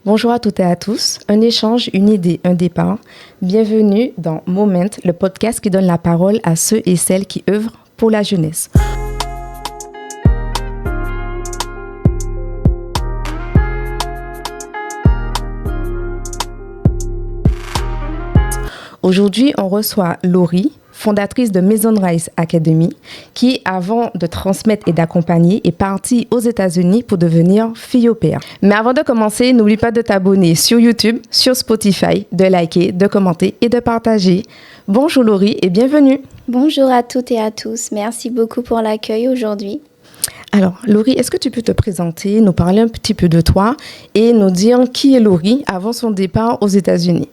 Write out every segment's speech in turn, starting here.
Bonjour à toutes et à tous. Un échange, une idée, un départ. Bienvenue dans Moment, le podcast qui donne la parole à ceux et celles qui œuvrent pour la jeunesse. Aujourd'hui, on reçoit Laurie, fondatrice de Maison Rise Academy, qui, avant de transmettre et d'accompagner, est partie aux États-Unis pour devenir fille au pair. Mais avant de commencer, n'oublie pas de t'abonner sur YouTube, sur Spotify, de liker, de commenter et de partager. Bonjour Laurie et bienvenue. Bonjour à toutes et à tous. Merci beaucoup pour l'accueil aujourd'hui. Alors, Laurie, est-ce que tu peux te présenter, nous parler un petit peu de toi et nous dire qui est Laurie avant son départ aux États-Unis?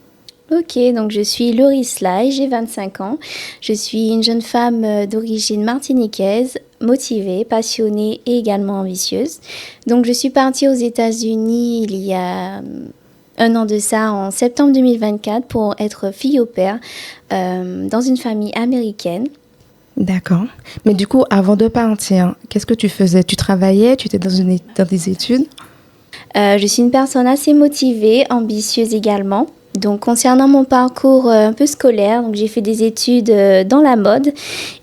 Ok, donc je suis Laurie Sly, j'ai 25 ans. Je suis une jeune femme d'origine martiniquaise, motivée, passionnée et également ambitieuse. Donc je suis partie aux États-Unis il y a un an de ça, en septembre 2024, pour être fille au pair dans une famille américaine. D'accord. Mais du coup, avant de partir, qu'est-ce que tu faisais? Tu travaillais? Tu étais dans des études? Je suis une personne assez motivée, ambitieuse également. Donc, concernant mon parcours un peu scolaire, donc j'ai fait des études dans la mode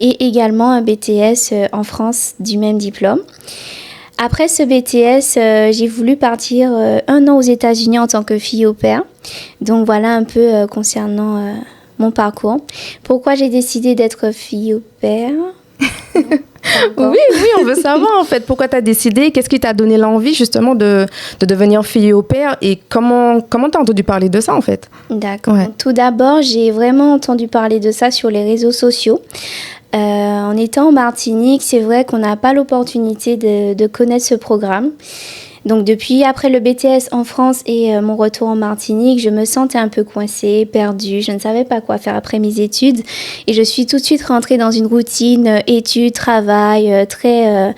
et également un BTS en France du même diplôme. Après ce BTS, j'ai voulu partir un an aux États-Unis en tant que fille au pair. Donc, voilà un peu concernant mon parcours. Pourquoi j'ai décidé d'être fille au pair? Oui, on veut savoir en fait pourquoi tu as décidé, qu'est-ce qui t'a donné l'envie justement de devenir fille au pair et comment tu as entendu parler de ça en fait? D'accord. Ouais. Tout d'abord, j'ai vraiment entendu parler de ça sur les réseaux sociaux. En étant en Martinique, c'est vrai qu'on n'a pas l'opportunité de connaître ce programme. Donc depuis après le BTS en France et mon retour en Martinique, je me sentais un peu coincée, perdue. Je ne savais pas quoi faire après mes études et je suis tout de suite rentrée dans une routine études, travail, très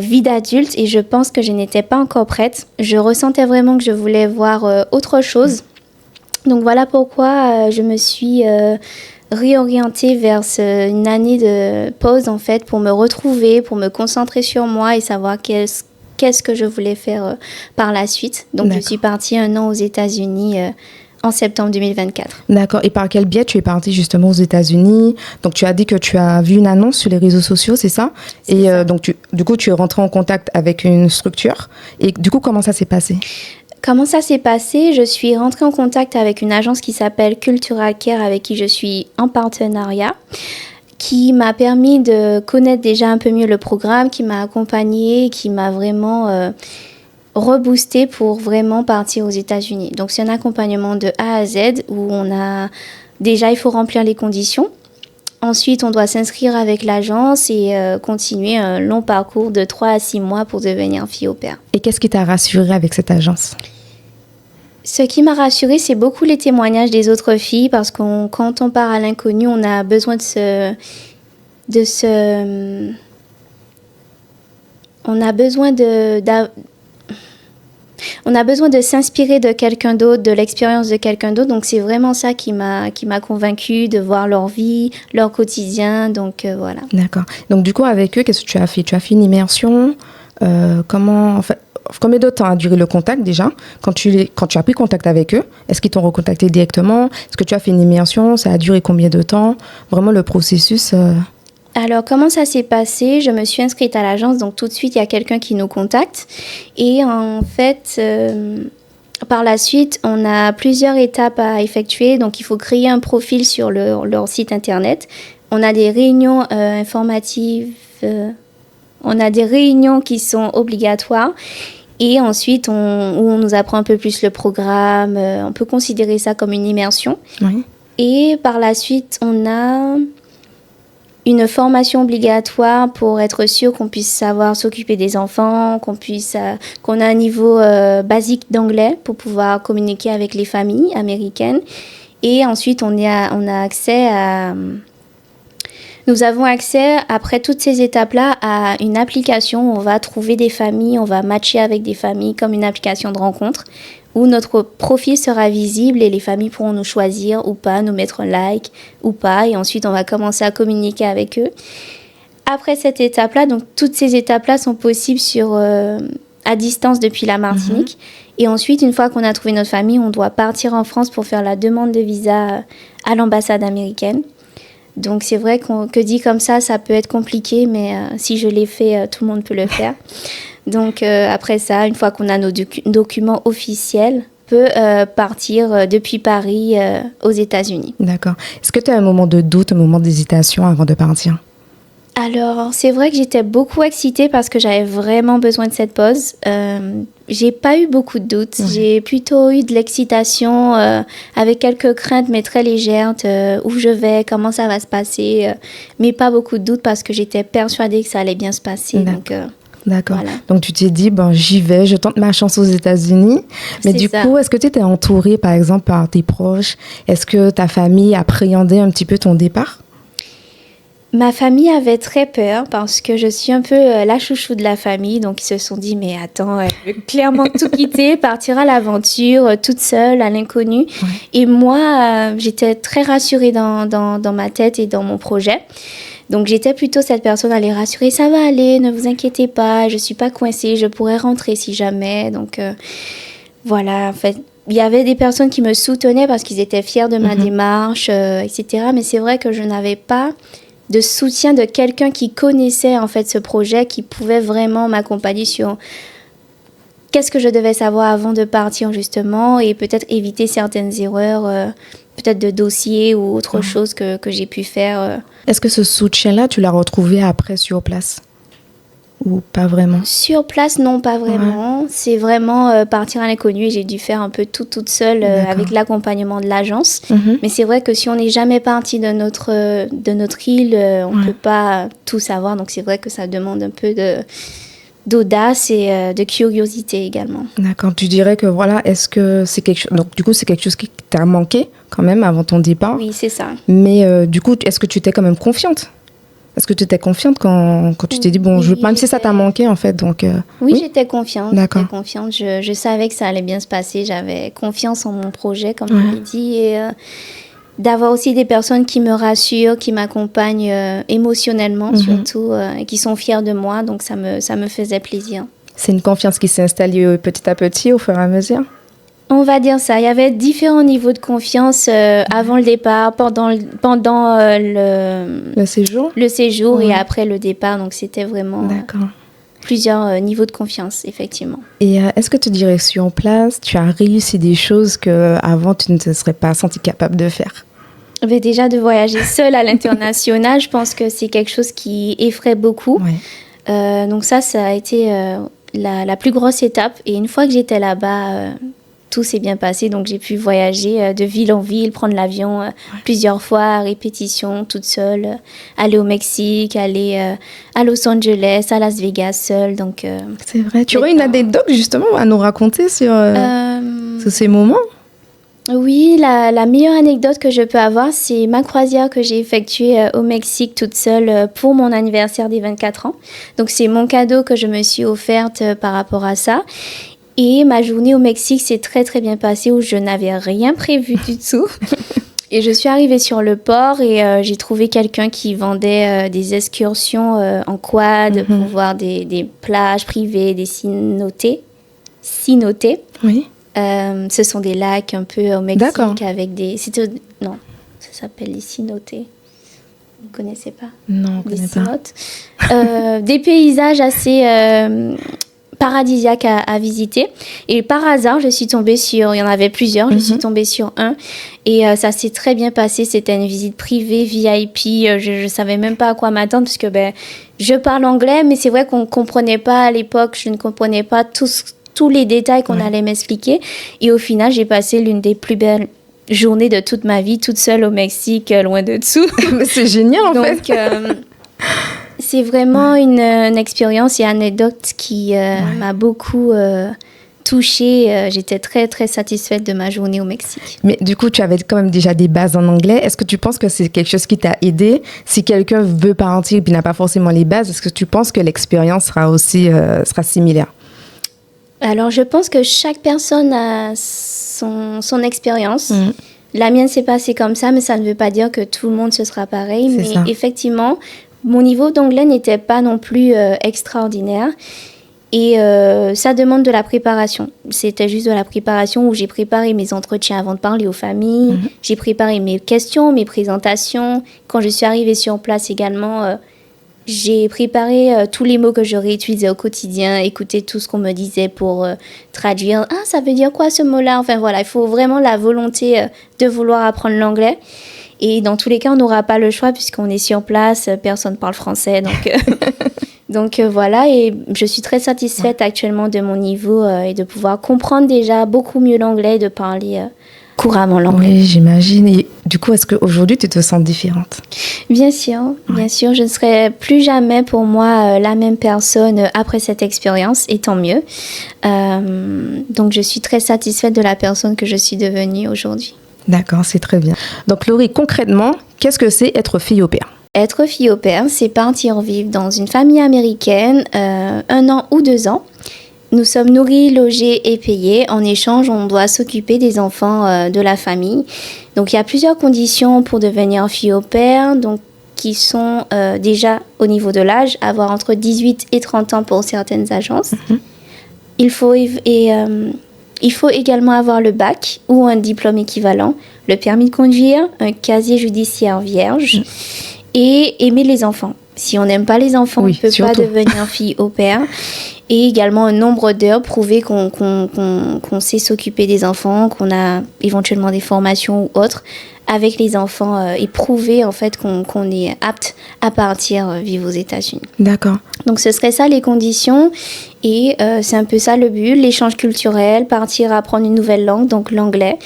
vie d'adulte et je pense que je n'étais pas encore prête. Je ressentais vraiment que je voulais voir autre chose. Donc voilà pourquoi je me suis réorientée vers une année de pause en fait pour me retrouver, pour me concentrer sur moi et savoir qu'est-ce que je voulais faire par la suite. Donc D'accord. Je suis partie un an aux États-Unis en septembre 2024. D'accord. Et par quel biais tu es partie justement aux États-Unis? Donc tu as dit que tu as vu une annonce sur les réseaux sociaux, c'est ça? C'est ça. Donc du coup tu es rentrée en contact avec une structure. Et du coup comment ça s'est passé? Comment ça s'est passé? Je suis rentrée en contact avec une agence qui s'appelle Cultural Care avec qui je suis en partenariat, qui m'a permis de connaître déjà un peu mieux le programme, qui m'a accompagnée, qui m'a vraiment reboostée pour vraiment partir aux États-Unis. Donc c'est un accompagnement de A à Z où il faut remplir les conditions. Ensuite, on doit s'inscrire avec l'agence et continuer un long parcours de 3 à 6 mois pour devenir fille au pair. Et qu'est-ce qui t'a rassurée avec cette agence? Ce qui m'a rassurée, c'est beaucoup les témoignages des autres filles parce que quand on part à l'inconnu, on a besoin on a besoin de s'inspirer de quelqu'un d'autre, de l'expérience de quelqu'un d'autre. Donc, c'est vraiment ça qui m'a convaincue, de voir leur vie, leur quotidien. Donc, voilà. D'accord. Donc, du coup, avec eux, qu'est-ce que tu as fait? Tu as fait une immersion. Combien de temps a duré le contact déjà? Quand tu as pris contact avec eux, est-ce qu'ils t'ont recontacté directement? Est-ce que tu as fait une immersion? Ça a duré combien de temps? Vraiment, le processus... Alors, comment ça s'est passé? Je me suis inscrite à l'agence, donc tout de suite, il y a quelqu'un qui nous contacte. Et en fait, par la suite, on a plusieurs étapes à effectuer. Donc, il faut créer un profil sur leur site internet. On a des réunions informatives, on a des réunions qui sont obligatoires. Et ensuite, où on nous apprend un peu plus le programme. On peut considérer ça comme une immersion. Oui. Et par la suite, on a une formation obligatoire pour être sûr qu'on puisse savoir s'occuper des enfants, qu'on a un niveau basique d'anglais pour pouvoir communiquer avec les familles américaines. Et ensuite, nous avons accès, après toutes ces étapes-là, à une application où on va trouver des familles, on va matcher avec des familles comme une application de rencontre où notre profil sera visible et les familles pourront nous choisir ou pas, nous mettre un like ou pas. Et ensuite, on va commencer à communiquer avec eux. Après cette étape-là, donc toutes ces étapes-là sont possibles sur à distance depuis la Martinique. Et ensuite, une fois qu'on a trouvé notre famille, on doit partir en France pour faire la demande de visa à l'ambassade américaine. Donc c'est vrai que dit comme ça peut être compliqué, mais si je l'ai fait, tout le monde peut le faire. Donc après ça, une fois qu'on a nos documents officiels, on peut partir depuis Paris aux États-Unis. D'accord. Est-ce que tu as un moment de doute, un moment d'hésitation avant de partir? Alors, c'est vrai que j'étais beaucoup excitée parce que j'avais vraiment besoin de cette pause. J'ai pas eu beaucoup de doutes. J'ai plutôt eu de l'excitation avec quelques craintes, mais très légères, où je vais, comment ça va se passer. Mais pas beaucoup de doutes parce que j'étais persuadée que ça allait bien se passer. D'accord. Voilà. Donc, tu t'es dit, j'y vais, je tente ma chance aux États-Unis. Mais du coup, est-ce que tu étais entourée, par exemple, par tes proches? Est-ce que ta famille appréhendait un petit peu ton départ? Ma famille avait très peur parce que je suis un peu la chouchou de la famille. Donc, ils se sont dit, mais attends, elle veut clairement tout quitter, partir à l'aventure, toute seule, à l'inconnu. Ouais. Et moi, j'étais très rassurée dans ma tête et dans mon projet. Donc, j'étais plutôt cette personne à les rassurer. Ça va aller, ne vous inquiétez pas, je ne suis pas coincée, je pourrais rentrer si jamais. Donc, voilà, en fait. Il y avait des personnes qui me soutenaient parce qu'ils étaient fiers de ma démarche, etc. Mais c'est vrai que je n'avais pas de soutien de quelqu'un qui connaissait en fait ce projet, qui pouvait vraiment m'accompagner sur qu'est-ce que je devais savoir avant de partir justement et peut-être éviter certaines erreurs, peut-être de dossier ou autre chose que j'ai pu faire. Est-ce que ce soutien-là, tu l'as retrouvé après sur place? Ou pas vraiment? Sur place, non, pas vraiment. Ouais. C'est vraiment partir à l'inconnu et j'ai dû faire un peu tout toute seule avec l'accompagnement de l'agence. Mais c'est vrai que si on n'est jamais parti de notre île, on ne peut pas tout savoir. Donc c'est vrai que ça demande un peu d'audace et de curiosité également. D'accord. Tu dirais que voilà, est-ce que c'est quelque chose... Donc du coup, c'est quelque chose qui t'a manqué quand même avant ton départ? Oui, c'est ça. Mais du coup, est-ce que tu étais quand même confiante? Est-ce que tu étais confiante quand tu t'es dit, même si ça t'a manqué, en fait, donc... Oui, j'étais confiante. D'accord. J'étais confiante. Je savais que ça allait bien se passer. J'avais confiance en mon projet, comme je l'ai dit. Et d'avoir aussi des personnes qui me rassurent, qui m'accompagnent émotionnellement, surtout, et qui sont fiers de moi. Donc, ça me faisait plaisir. C'est une confiance qui s'est installée petit à petit, au fur et à mesure? On va dire ça. Il y avait différents niveaux de confiance avant le départ, pendant le séjour. Le séjour et après le départ. Donc, c'était vraiment plusieurs niveaux de confiance, effectivement. Et est-ce que tu dirais que sur place, tu as réussi des choses qu'avant, tu ne te serais pas sentie capable de faire? Mais déjà, de voyager seule à l'international, je pense que c'est quelque chose qui effraie beaucoup. Ouais. Donc ça a été la plus grosse étape. Et une fois que j'étais là-bas... tout s'est bien passé, donc j'ai pu voyager de ville en ville, prendre l'avion plusieurs fois à répétition, toute seule, aller au Mexique, aller à Los Angeles, à Las Vegas, seule. Donc, c'est vrai. Tu aurais une anecdote justement à nous raconter sur ces moments? Oui, la meilleure anecdote que je peux avoir, c'est ma croisière que j'ai effectuée au Mexique toute seule pour mon anniversaire des 24 ans. Donc c'est mon cadeau que je me suis offerte par rapport à ça. Et ma journée au Mexique s'est très très bien passée où je n'avais rien prévu du tout. Et je suis arrivée sur le port et j'ai trouvé quelqu'un qui vendait des excursions en quad pour voir des plages privées, des cenotes. Oui. Ce sont des lacs un peu au Mexique avec des... Non, ça s'appelle les cenotes. Vous ne connaissez pas? Non, on ne connaît pas. Des paysages assez... paradisiaque à visiter. Et par hasard, je suis tombée sur... Il y en avait plusieurs. Je suis tombée sur un. Et ça s'est très bien passé. C'était une visite privée, VIP. Je ne savais même pas à quoi m'attendre parce que je parle anglais, mais c'est vrai qu'on ne comprenait pas à l'époque. Je ne comprenais pas tous les détails qu'on allait m'expliquer. Et au final, j'ai passé l'une des plus belles journées de toute ma vie, toute seule au Mexique, loin de tout. C'est génial, en fait. Donc... c'est vraiment une expérience et anecdote qui m'a beaucoup touchée. J'étais très, très satisfaite de ma journée au Mexique. Mais du coup, tu avais quand même déjà des bases en anglais. Est-ce que tu penses que c'est quelque chose qui t'a aidé? Si quelqu'un veut partir et puis n'a pas forcément les bases, est-ce que tu penses que l'expérience sera aussi sera similaire? Alors, je pense que chaque personne a son expérience. La mienne s'est passée comme ça, mais ça ne veut pas dire que tout le monde se sera pareil. C'est mais ça. Effectivement... Mon niveau d'anglais n'était pas non plus extraordinaire. Et ça demande de la préparation. C'était juste de la préparation où j'ai préparé mes entretiens avant de parler aux familles. J'ai préparé mes questions, mes présentations. Quand je suis arrivée sur place également, j'ai préparé tous les mots que j'aurais utilisés au quotidien, écouté tout ce qu'on me disait pour traduire. Ah, ça veut dire quoi ce mot-là? Enfin voilà, il faut vraiment la volonté de vouloir apprendre l'anglais. Et dans tous les cas, on n'aura pas le choix puisqu'on est sur place, personne ne parle français. Donc voilà, et je suis très satisfaite actuellement de mon niveau et de pouvoir comprendre déjà beaucoup mieux l'anglais et de parler couramment l'anglais. Oui, j'imagine. Et du coup, est-ce qu'aujourd'hui, tu te sens différente? Bien sûr, je ne serai plus jamais pour moi la même personne après cette expérience, et tant mieux. Donc je suis très satisfaite de la personne que je suis devenue aujourd'hui. D'accord, c'est très bien. Donc Laurie, concrètement, qu'est-ce que c'est être fille au pair? Être fille au pair, c'est partir vivre dans une famille américaine 1 an ou 2 ans. Nous sommes nourris, logés et payés. En échange, on doit s'occuper des enfants de la famille. Donc il y a plusieurs conditions pour devenir fille au pair, donc, qui sont déjà au niveau de l'âge, avoir entre 18 et 30 ans pour certaines agences. Il faut également avoir le bac ou un diplôme équivalent, le permis de conduire, un casier judiciaire vierge et aimer les enfants. Si on n'aime pas les enfants, on ne peut pas devenir fille au pair. Et également un nombre d'heures, prouver qu'on sait s'occuper des enfants, qu'on a éventuellement des formations ou autres avec les enfants et prouver en fait qu'on est apte à partir vivre aux États-Unis. D'accord. Donc ce serait ça les conditions et c'est un peu ça le but, l'échange culturel, partir apprendre une nouvelle langue, donc l'anglais,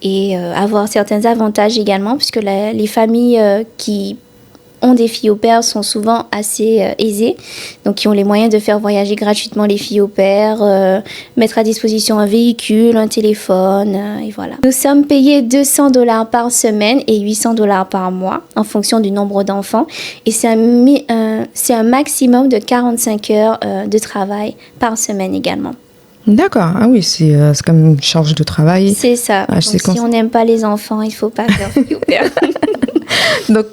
et avoir certains avantages également puisque les familles qui ont des filles au pair sont souvent assez aisées, donc qui ont les moyens de faire voyager gratuitement les filles au pair, mettre à disposition un véhicule, un téléphone, et voilà. Nous sommes payés $200 par semaine et $800 par mois en fonction du nombre d'enfants et c'est un maximum de 45 heures de travail par semaine également. D'accord, ah oui, c'est comme une charge de travail. C'est ça, donc si on n'aime pas les enfants, il ne faut pas faire fille au pair. Donc,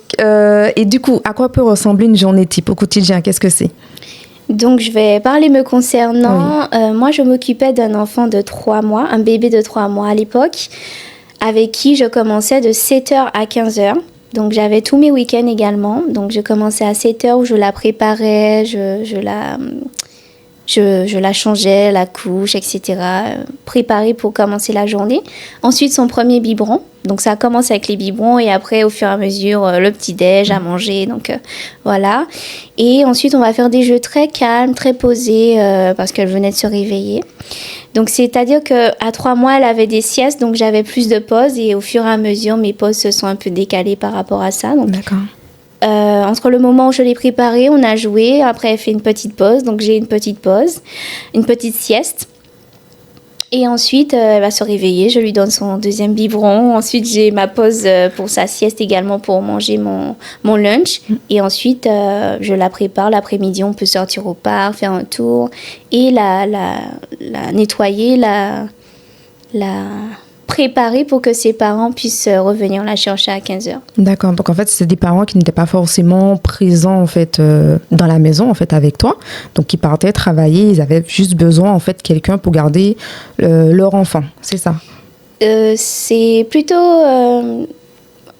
et du coup, à quoi peut ressembler une journée type au quotidien? Qu'est-ce que c'est? Donc, je vais parler me concernant. Oui. Moi, je m'occupais d'un enfant de 3 mois, un bébé de 3 mois à l'époque, avec qui je commençais de 7h à 15h. Donc, j'avais tous mes week-ends également. Donc, je commençais à 7h où je la préparais, je la changeais, la couche, etc. Préparée pour commencer la journée. Ensuite, son premier biberon. Donc, ça commence avec les biberons et après, au fur et à mesure, le petit-déj à manger. Donc, voilà. Et ensuite, on va faire des jeux très calmes, très posés parce qu'elle venait de se réveiller. Donc, c'est-à-dire qu'à 3 mois, elle avait des siestes. Donc, j'avais plus de pauses et au fur et à mesure, mes pauses se sont un peu décalées par rapport à ça. Donc, d'accord. Entre le moment où je l'ai préparée, on a joué. Après, elle fait une petite pause. Donc, j'ai une petite pause, une petite sieste. Et ensuite, elle va se réveiller. Je lui donne son deuxième biberon. Ensuite, j'ai ma pause pour sa sieste également pour manger mon lunch. Et ensuite, je la prépare. L'après-midi, on peut sortir au parc, faire un tour et la nettoyer, la préparer pour que ses parents puissent revenir la chercher à 15h. D'accord. Donc, en fait, c'est des parents qui n'étaient pas forcément présents, en fait, dans la maison, en fait, avec toi. Donc, ils partaient travailler. Ils avaient juste besoin, en fait, de quelqu'un pour garder leur enfant. C'est ça? C'est plutôt...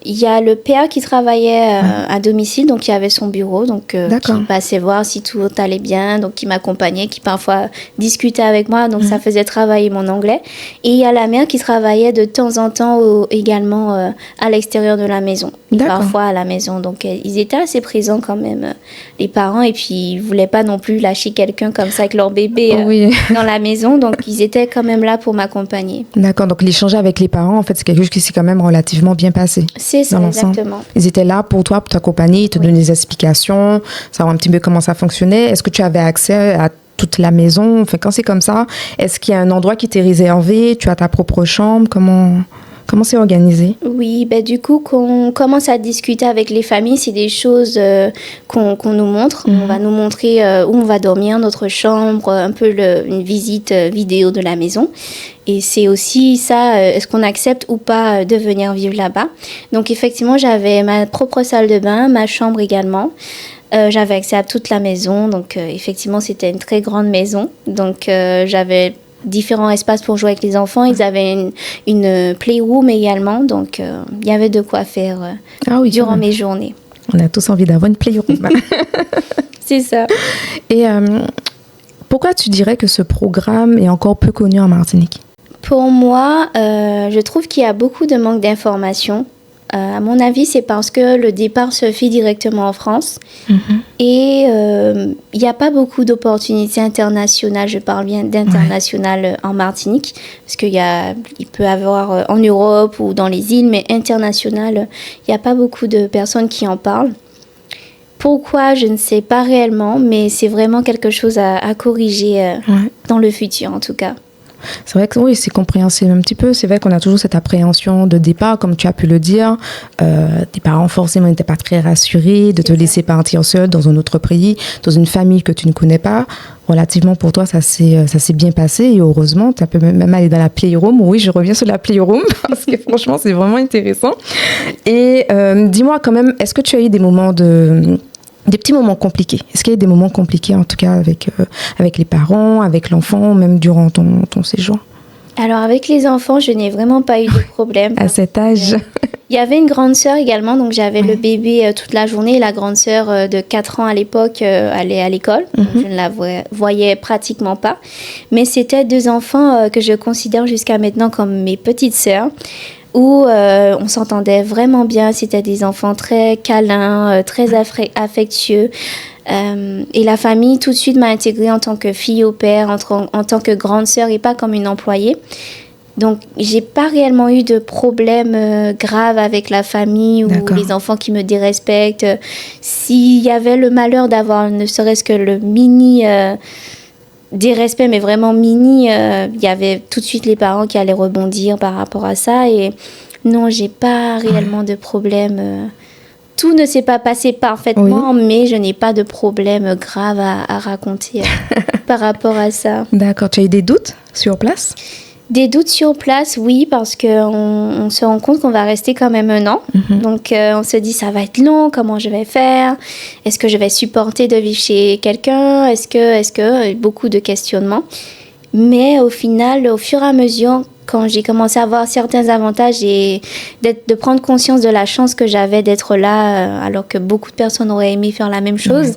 Il y a le père qui travaillait à domicile, donc il avait son bureau, donc qui passait voir si tout allait bien, donc qui m'accompagnait, qui parfois discutait avec moi, donc ça faisait travailler mon anglais. Et il y a la mère qui travaillait de temps en temps également à l'extérieur de la maison, parfois à la maison. Donc ils étaient assez présents quand même, les parents, et puis ils ne voulaient pas non plus lâcher quelqu'un comme ça avec leur bébé dans la maison, donc ils étaient quand même là pour m'accompagner. D'accord, donc l'échange avec les parents, en fait, c'est quelque chose qui s'est quand même relativement bien passé. C'est ça, exactement. Ils étaient là pour toi, pour t'accompagner, te donner des explications, savoir un petit peu comment ça fonctionnait. Est-ce que tu avais accès à toute la maison? Enfin, quand c'est comme ça, est-ce qu'il y a un endroit qui t'est réservé? Tu as ta propre chambre? Comment c'est organisé? Oui, du coup, qu'on commence à discuter avec les familles, c'est des choses qu'on nous montre. On va nous montrer où on va dormir, notre chambre, un peu une visite vidéo de la maison. Et c'est aussi ça, est-ce qu'on accepte ou pas de venir vivre là-bas. Donc effectivement, j'avais ma propre salle de bain, ma chambre également. J'avais accès à toute la maison, donc effectivement, c'était une très grande maison. Donc, j'avais différents espaces pour jouer avec les enfants. Ils avaient une playroom également, donc il y avait de quoi faire durant mes journées. On a tous envie d'avoir une playroom. C'est ça. Et pourquoi tu dirais que ce programme est encore peu connu en Martinique? Pour moi, je trouve qu'il y a beaucoup de manque d'informations. À mon avis, c'est parce que le départ se fait directement en France et il n'y a pas beaucoup d'opportunités internationales, je parle bien d'international en Martinique, parce il peut y avoir en Europe ou dans les îles, mais international, il n'y a pas beaucoup de personnes qui en parlent. Pourquoi, je ne sais pas réellement, mais c'est vraiment quelque chose à corriger dans le futur en tout cas. C'est vrai que oui, c'est compréhensible un petit peu. C'est vrai qu'on a toujours cette appréhension de départ, comme tu as pu le dire. Tes parents forcément n'étaient pas très rassurés de te laisser partir seul dans un autre pays, dans une famille que tu ne connais pas. Relativement pour toi, ça s'est bien passé et heureusement, tu peux même aller dans la playroom. Oui, je reviens sur la playroom parce que franchement, c'est vraiment intéressant. Et dis-moi quand même, est-ce que tu as eu des petits moments compliqués? Est-ce qu'il y a eu des moments compliqués, en tout cas, avec les parents, avec l'enfant, même durant ton séjour? Alors, avec les enfants, je n'ai vraiment pas eu de problème. À cet âge? Il y avait une grande sœur également, donc j'avais le bébé toute la journée. La grande sœur de 4 ans à l'époque allait à l'école. Donc je ne la voyais pratiquement pas. Mais c'était 2 enfants que je considère jusqu'à maintenant comme mes petites sœurs, où on s'entendait vraiment bien. C'était des enfants très câlins, très affectueux. Et la famille tout de suite m'a intégrée en tant que fille au père, en tant que grande sœur et pas comme une employée. Donc, j'ai pas réellement eu de problème grave avec la famille ou les enfants qui me dérespectent. S'il y avait le malheur d'avoir ne serait-ce que le mini dérespect, mais vraiment mini, il y avait tout de suite les parents qui allaient rebondir par rapport à ça. Et non, j'ai pas réellement de problème. Tout ne s'est pas passé parfaitement, mais je n'ai pas de problème grave à raconter par rapport à ça. D'accord. Tu as eu des doutes sur place? Des doutes sur place, oui, parce qu'on se rend compte qu'on va rester quand même 1 an. Donc, on se dit, ça va être long, comment je vais faire? Est-ce que je vais supporter de vivre chez quelqu'un? Est-ce que beaucoup de questionnements. Mais au final, au fur et à mesure, quand j'ai commencé à voir certains avantages et de prendre conscience de la chance que j'avais d'être là, alors que beaucoup de personnes auraient aimé faire la même chose,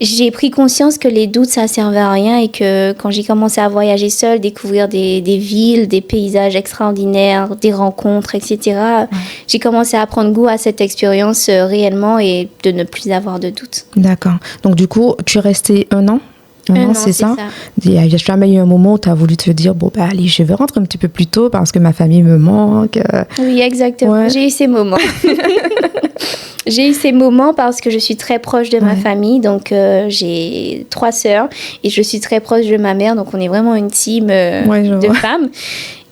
j'ai pris conscience que les doutes, ça servait à rien et que quand j'ai commencé à voyager seule, découvrir des villes, des paysages extraordinaires, des rencontres, etc., j'ai commencé à prendre goût à cette expérience réellement et de ne plus avoir de doutes. D'accord. Donc du coup, tu es restée 1 an? Un an, c'est ça. Il n'y a jamais eu un moment où tu as voulu te dire, bon, bah, allez, je vais rentrer un petit peu plus tôt parce que ma famille me manque. Oui, exactement. Ouais. J'ai eu ces moments. J'ai eu ces moments parce que je suis très proche de ma famille. Donc, j'ai 3 sœurs et je suis très proche de ma mère. Donc, on est vraiment une team de femmes.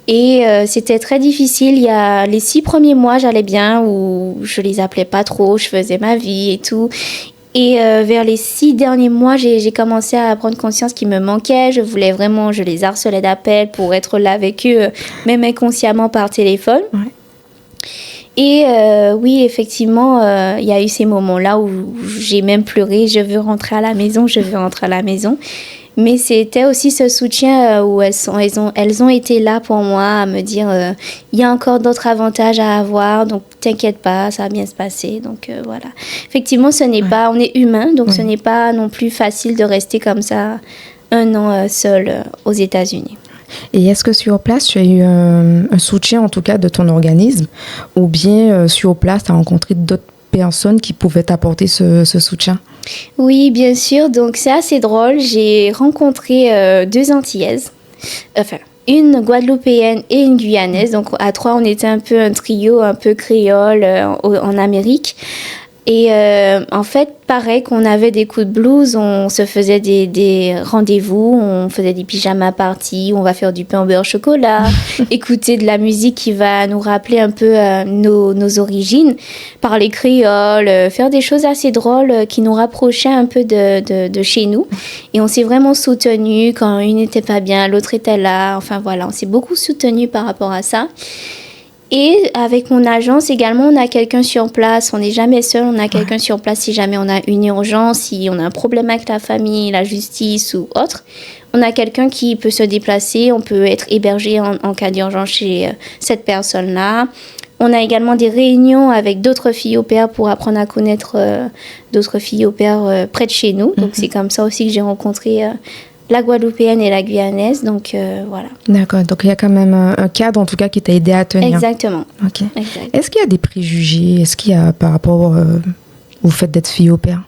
Et c'était très difficile. Il y a les 6 premiers mois, j'allais bien, où je les appelais pas trop, je faisais ma vie et tout. Et vers les 6 derniers mois, j'ai commencé à prendre conscience qu'ils me manquaient. Je les harcelais d'appels pour être là avec eux, même inconsciemment par téléphone. Et oui, effectivement, il y a eu ces moments-là où j'ai même pleuré. Je veux rentrer à la maison. Mais c'était aussi ce soutien où elles ont été là pour moi à me dire il y a encore d'autres avantages à avoir, donc t'inquiète pas, ça va bien se passer. Donc voilà. Effectivement, on est humain, donc ce n'est pas non plus facile de rester comme ça 1 an seul aux États-Unis. Et est-ce que sur place, tu as eu un soutien en tout cas de ton organisme ou bien sur place, tu as rencontré d'autres personnes qui pouvaient t'apporter ce soutien? Oui, bien sûr. Donc, c'est assez drôle. J'ai rencontré 2 Antillaises. Enfin, une Guadeloupéenne et une Guyanaise. Donc, à 3, on était un peu un trio, un peu créole en Amérique. Et en fait, pareil qu'on avait des coups de blues, on se faisait des rendez-vous, on faisait des pyjama parties, on va faire du pain au beurre au chocolat, écouter de la musique qui va nous rappeler un peu nos origines, parler créole, faire des choses assez drôles qui nous rapprochaient un peu de chez nous. Et on s'est vraiment soutenus quand une n'était pas bien, l'autre était là. Enfin voilà, on s'est beaucoup soutenus par rapport à ça. Et avec mon agence également, on a quelqu'un sur place. On n'est jamais seul, on a quelqu'un sur place si jamais on a une urgence, si on a un problème avec la famille, la justice ou autre. On a quelqu'un qui peut se déplacer, on peut être hébergé en cas d'urgence chez cette personne-là. On a également des réunions avec d'autres filles au pair pour apprendre à connaître d'autres filles au pair près de chez nous. Donc c'est comme ça aussi que j'ai rencontré la Guadeloupéenne et la Guyanaise, donc voilà. D'accord, donc il y a quand même un cadre en tout cas qui t'a aidé à tenir. Exactement. Ok. Exact. Est-ce qu'il y a des préjugés? Est-ce qu'il y a par rapport au fait d'être fille au pair?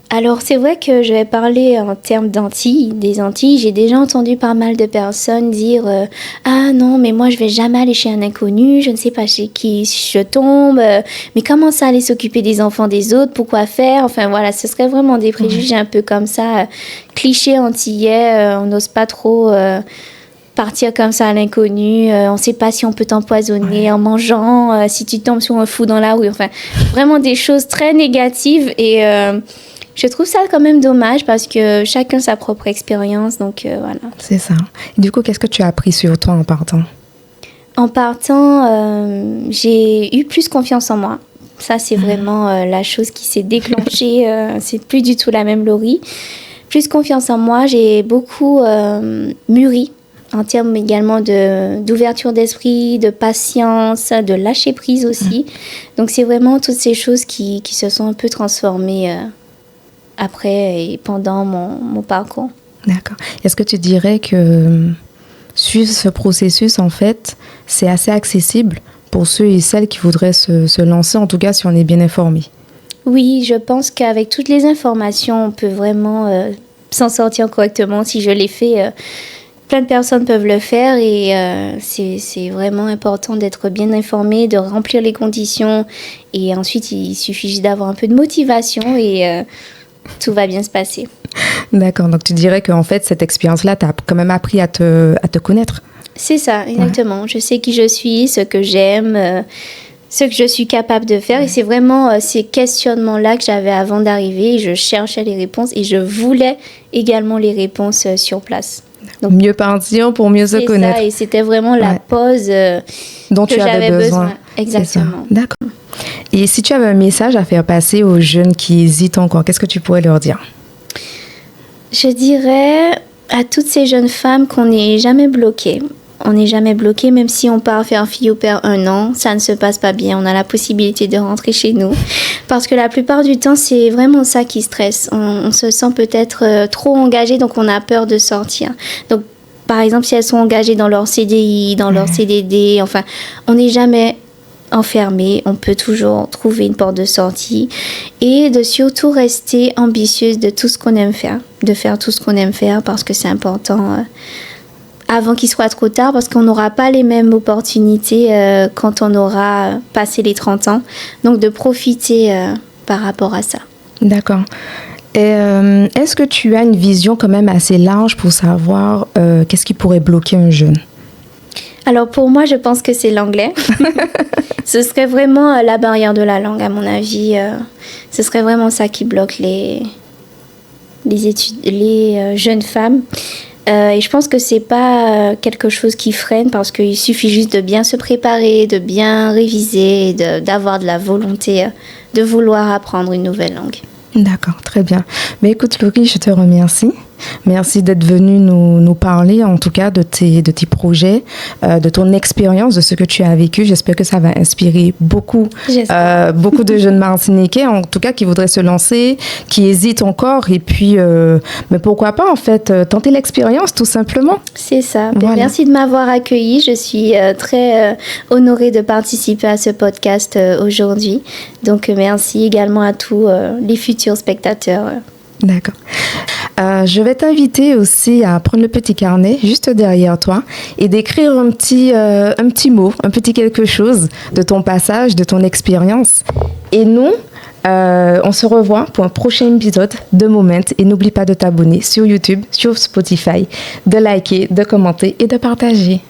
Alors, c'est vrai que je vais parler en termes d'Antilles, des Antilles. J'ai déjà entendu pas mal de personnes dire ah non, mais moi, je vais jamais aller chez un inconnu, je ne sais pas chez qui je tombe, mais comment ça aller s'occuper des enfants des autres, pourquoi faire? Enfin, voilà, ce serait vraiment des préjugés un peu comme ça, clichés antillais, on n'ose pas trop partir comme ça à l'inconnu, on ne sait pas si on peut t'empoisonner en mangeant, si tu tombes sur un fou dans la rue, enfin, vraiment des choses très négatives et... je trouve ça quand même dommage parce que chacun sa propre expérience, donc voilà. C'est ça. Et du coup, qu'est-ce que tu as appris sur toi en partant? En partant, j'ai eu plus confiance en moi. Ça, c'est vraiment la chose qui s'est déclenchée. C'est plus du tout la même Laurie. Plus confiance en moi, j'ai beaucoup mûri en termes également d'ouverture d'esprit, de patience, de lâcher prise aussi. Donc, c'est vraiment toutes ces choses qui se sont un peu transformées après et pendant mon parcours. D'accord. Est-ce que tu dirais que suivre ce processus, en fait, c'est assez accessible pour ceux et celles qui voudraient se lancer, en tout cas si on est bien informé? Oui, je pense qu'avec toutes les informations, on peut vraiment s'en sortir correctement. Si je l'ai fait, plein de personnes peuvent le faire et c'est vraiment important d'être bien informé, de remplir les conditions et ensuite il suffit juste d'avoir un peu de motivation et tout va bien se passer. D'accord, donc tu dirais qu'en fait, cette expérience-là t'a quand même appris à te connaître. C'est ça, exactement. Ouais. Je sais qui je suis, ce que j'aime, ce que je suis capable de faire. Et c'est vraiment ces questionnements-là que j'avais avant d'arriver. Je cherchais les réponses et je voulais également les réponses sur place. Donc, mieux partir pour mieux se connaître. C'est ça, et c'était vraiment la pause dont tu avais besoin. Exactement. D'accord. Et si tu avais un message à faire passer aux jeunes qui hésitent encore, qu'est-ce que tu pourrais leur dire? Je dirais à toutes ces jeunes femmes qu'on n'est jamais bloqué. On n'est jamais bloqué, même si on part faire fille au pair 1 an, ça ne se passe pas bien. On a la possibilité de rentrer chez nous. Parce que la plupart du temps, c'est vraiment ça qui stresse. On se sent peut-être trop engagé, donc on a peur de sortir. Donc, par exemple, si elles sont engagées dans leur CDI, dans leur CDD, enfin, on n'est jamais enfermé, on peut toujours trouver une porte de sortie et de surtout rester ambitieuse de tout ce qu'on aime faire, de faire tout ce qu'on aime faire parce que c'est important avant qu'il soit trop tard parce qu'on n'aura pas les mêmes opportunités quand on aura passé les 30 ans, donc de profiter par rapport à ça. D'accord. Et est-ce que tu as une vision quand même assez large pour savoir qu'est-ce qui pourrait bloquer un jeune? Alors pour moi, je pense que c'est l'anglais. Ce serait vraiment la barrière de la langue, à mon avis. Ce serait vraiment ça qui bloque les jeunes femmes. Et je pense que c'est pas quelque chose qui freine parce qu'il suffit juste de bien se préparer, de bien réviser, d'avoir de la volonté de vouloir apprendre une nouvelle langue. D'accord, très bien. Mais écoute, Laurie, je te remercie. Merci d'être venue nous parler, en tout cas, de tes projets, de ton expérience, de ce que tu as vécu. J'espère que ça va inspirer beaucoup de jeunes Martiniquais, en tout cas, qui voudraient se lancer, qui hésitent encore. Et puis, mais pourquoi pas, en fait, tenter l'expérience, tout simplement. C'est ça. Voilà. Merci de m'avoir accueillie. Je suis très honorée de participer à ce podcast aujourd'hui. Donc, merci également à tous les futurs spectateurs. D'accord. Je vais t'inviter aussi à prendre le petit carnet juste derrière toi et d'écrire un petit mot, un petit quelque chose de ton passage, de ton expérience. Et nous, on se revoit pour un prochain épisode de Moment. Et n'oublie pas de t'abonner sur YouTube, sur Spotify, de liker, de commenter et de partager.